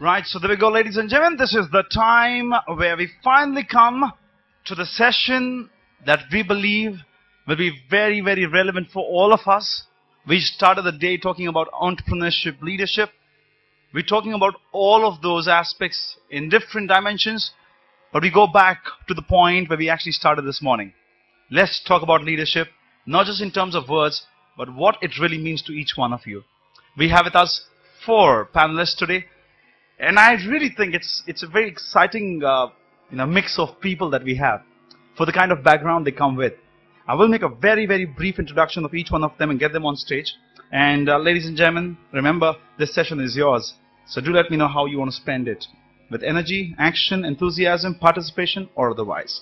Right, so there we go, ladies and gentlemen. This is the time where we finally come to the session that we believe will be very, very relevant for all of us. We started the day talking about entrepreneurship, leadership. We're talking about all of those aspects in different dimensions, but we go back to the point where we actually started this morning. Let's talk about leadership, not just in terms of words, but what it really means to each one of you. We have with us 4 panelists today. And I really think it's a very exciting mix of people that we have for the kind of background they come with. I will make a very, very brief introduction of each one of them and get them on stage. And ladies and gentlemen, remember, this session is yours. So do let me know how you want to spend it. With energy, action, enthusiasm, participation, or otherwise.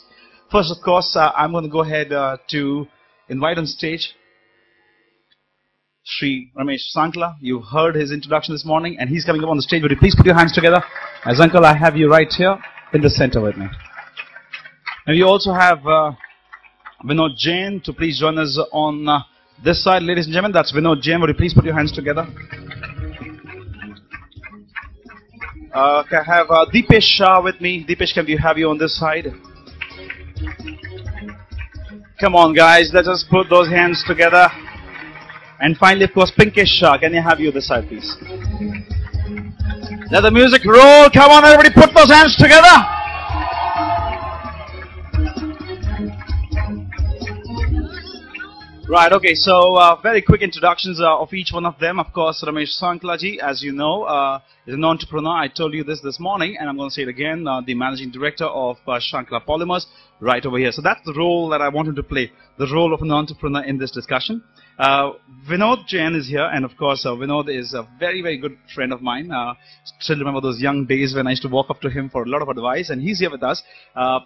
First, of course, I'm going to go ahead to invite on stage Shri Ramesh Sankla. You heard his introduction this morning, and he's coming up on the stage. Would you please put your hands together? As Uncle, I have you right here in the center with me. And we also have Vinod Jain to please join us on this side. Ladies and gentlemen, that's Vinod Jain. Would you please put your hands together? I have Deepesh Shah with me. Deepesh, can we have you on this side? Come on, guys. Let us put those hands together. And finally, of course, Pinkesh Shah. Can I have you this side, please? Let the music roll. Come on, everybody, put those hands together. Right, okay, so very quick introductions of each one of them. Of course, Ramesh Sankla ji, as you know, is an entrepreneur. I told you this morning, and I'm going to say it again, the managing director of Sankla Polymers, right over here. So that's the role that I wanted to play, the role of an entrepreneur in this discussion. Vinod Jain is here, and of course, Vinod is a very, very good friend of mine. Still remember those young days when I used to walk up to him for a lot of advice, and he's here with us.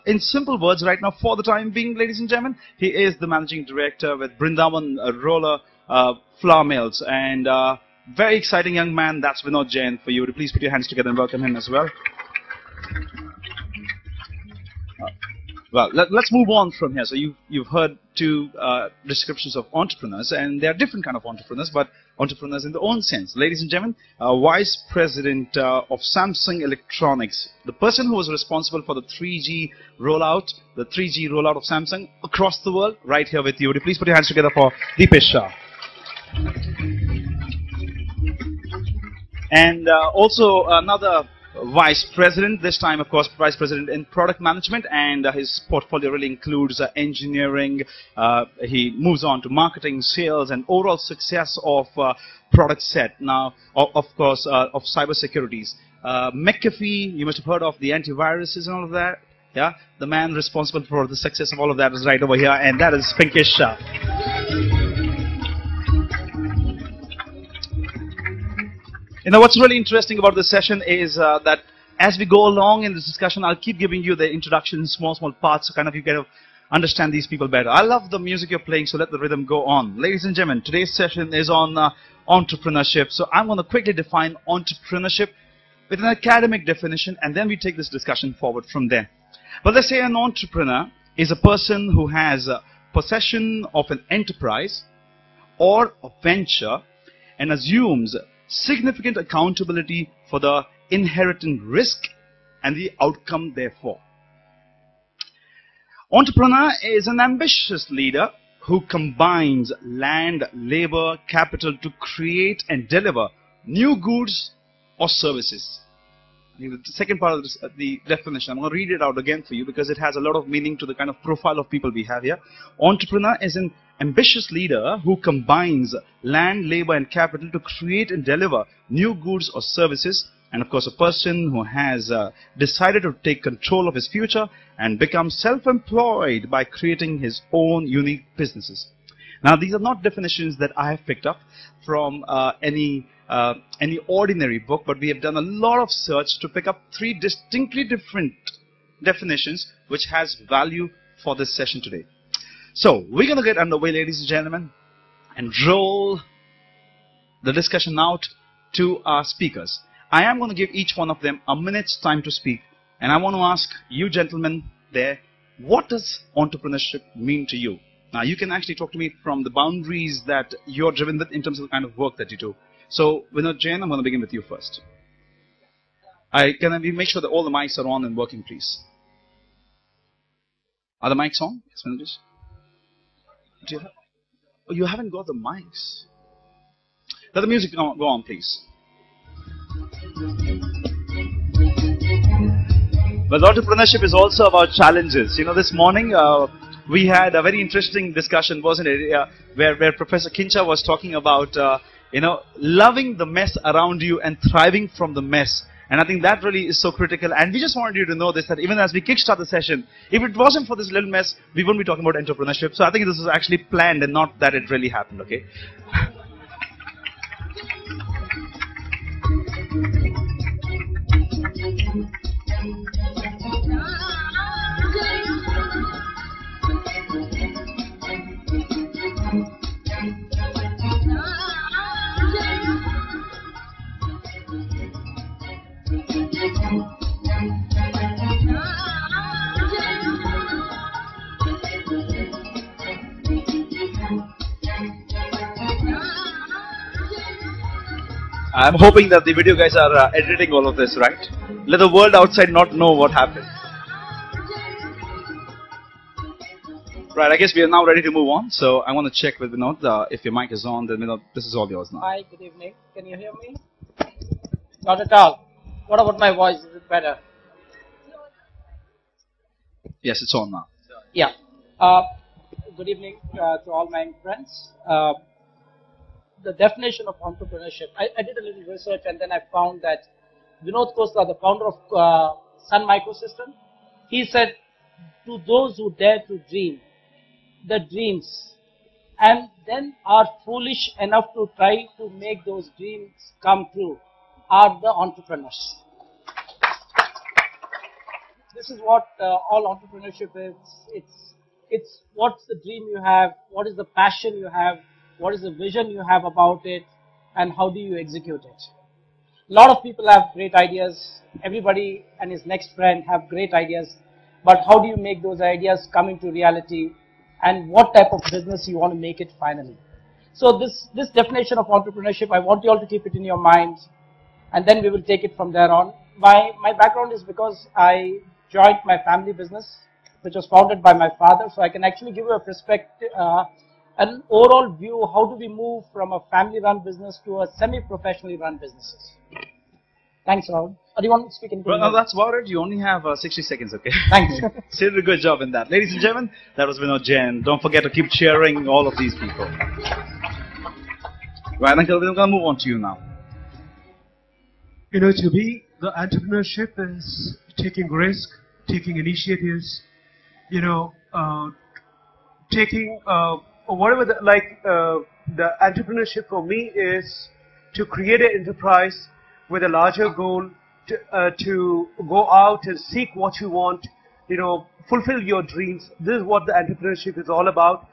In simple words, right now, for the time being, ladies and gentlemen, he is the managing director with Brindavan Roller Flour Mills, and very exciting young man. That's Vinod Jain for you. Please put your hands together and welcome him as well. Well, let's move on from here. So you've heard 2 descriptions of entrepreneurs, and there are different kind of entrepreneurs, but entrepreneurs in their own sense. Ladies and gentlemen, Vice President of Samsung Electronics, the person who was responsible for the 3G rollout of Samsung across the world, right here with you. Would you please put your hands together for Deepesh Shah? And also another Vice President, this time, of course, Vice President in Product Management, and his portfolio really includes engineering. He moves on to marketing, sales, and overall success of product set. Now, of course, of cyber securities. McAfee, you must have heard of the antiviruses and all of that. Yeah, the man responsible for the success of all of that is right over here, and that is Pinkesh Shah. You know, what's really interesting about this session is that as we go along in this discussion, I'll keep giving you the introduction, small parts, so kind of you get to understand these people better. I love the music you're playing, so let the rhythm go on. Ladies and gentlemen, today's session is on entrepreneurship. So I'm going to quickly define entrepreneurship with an academic definition, and then we take this discussion forward from there. But let's say an entrepreneur is a person who has possession of an enterprise or a venture and assumes significant accountability for the inherent risk and the outcome therefore. Entrepreneur is an ambitious leader who combines land, labor, capital to create and deliver new goods or services. The second part of the definition, I'm going to read it out again for you because it has a lot of meaning to the kind of profile of people we have here. Entrepreneur is an ambitious leader who combines land, labor, and capital to create and deliver new goods or services. And of course, a person who has decided to take control of his future and become self-employed by creating his own unique businesses. Now, these are not definitions that I have picked up from any ordinary book, but we have done a lot of search to pick up 3 distinctly different definitions which has value for this session today. So, we're going to get underway, ladies and gentlemen, and roll the discussion out to our speakers. I am going to give each one of them a minute's time to speak, and I want to ask you gentlemen there, what does entrepreneurship mean to you? Now, you can actually talk to me from the boundaries that you're driven with in terms of the kind of work that you do. So, Vinod Jain, I'm going to begin with you first. Can we make sure that all the mics are on and working, please? Are the mics on? Yes, managers. Oh, you haven't got the mics. Let the music go on, please. Well, entrepreneurship is also about challenges. You know, this morning we had a very interesting discussion, wasn't it? Where Professor Kincha was talking about, loving the mess around you and thriving from the mess. And I think that really is so critical. And we just wanted you to know this, that even as we kickstart the session, if it wasn't for this little mess, we wouldn't be talking about entrepreneurship. So I think this was actually planned and not that it really happened, okay? I'm hoping that the video guys are editing all of this, right? Let the world outside not know what happened. Right, I guess we are now ready to move on. So I want to check with Vinod if your mic is on. Then Vinod, this is all yours now. Hi, good evening. Can you hear me? Not at all. What about my voice? Is it better? Yes, it's on now. Yeah. Good evening to all my friends. The definition of entrepreneurship. I did a little research and then I found that Vinod Khosla, the founder of Sun Microsystem, he said, to those who dare to dream the dreams and then are foolish enough to try to make those dreams come true are the entrepreneurs. This is what all entrepreneurship is. It's what's the dream you have, what is the passion you have, what is the vision you have about it, and how do you execute it. A lot of people have great ideas. Everybody and his next friend have great ideas. But how do you make those ideas come into reality, and what type of business you want to make it finally? So this definition of entrepreneurship, I want you all to keep it in your minds, and then we will take it from there on. My background is because I joined my family business, which was founded by my father, so I can actually give you a perspective, an overall view, how do we move from a family-run business to a semi-professionally run businesses. Thanks, Rahul. Or do you want to speak in? Well, no, that's about it. You only have 60 seconds, okay? Thanks. So you did a good job in that. Ladies and gentlemen, that was Vinod Jain. Don't forget to keep cheering all of these people. Right, Uncle, we're going to move on to you now. You know, to me, the entrepreneurship is taking risk, taking initiatives, taking whatever the entrepreneurship for me is to create an enterprise with a larger goal, to go out and seek what you want, fulfill your dreams. This is what the entrepreneurship is all about.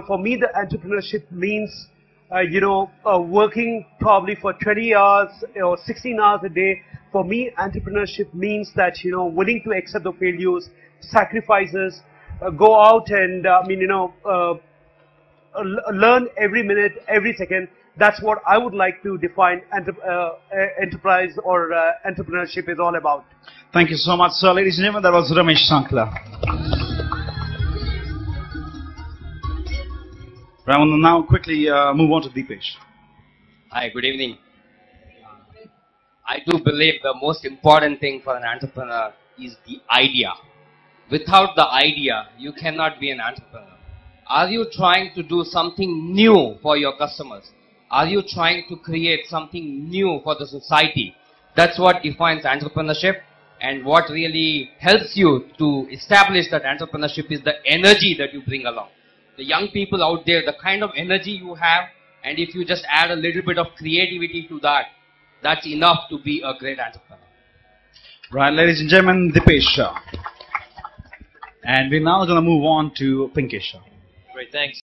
For me, the entrepreneurship means, working probably for 20 hours or 16 hours a day. For me, entrepreneurship means that, willing to accept the failures, sacrifices, go out and, learn every minute, every second. That's what I would like to define enterprise or entrepreneurship is all about. Thank you so much, sir. Ladies and gentlemen, that was Ramesh Sankla. I want to now quickly move on to Deepesh. Hi, good evening. I do believe the most important thing for an entrepreneur is the idea. Without the idea, you cannot be an entrepreneur. Are you trying to do something new for your customers? Are you trying to create something new for the society? That's what defines entrepreneurship, and what really helps you to establish that entrepreneurship is the energy that you bring along. The young people out there, the kind of energy you have, and if you just add a little bit of creativity to that, that's enough to be a great entrepreneur. Right, ladies and gentlemen, Deepesh. And we're now going to move on to Pinkesh. Great, thanks.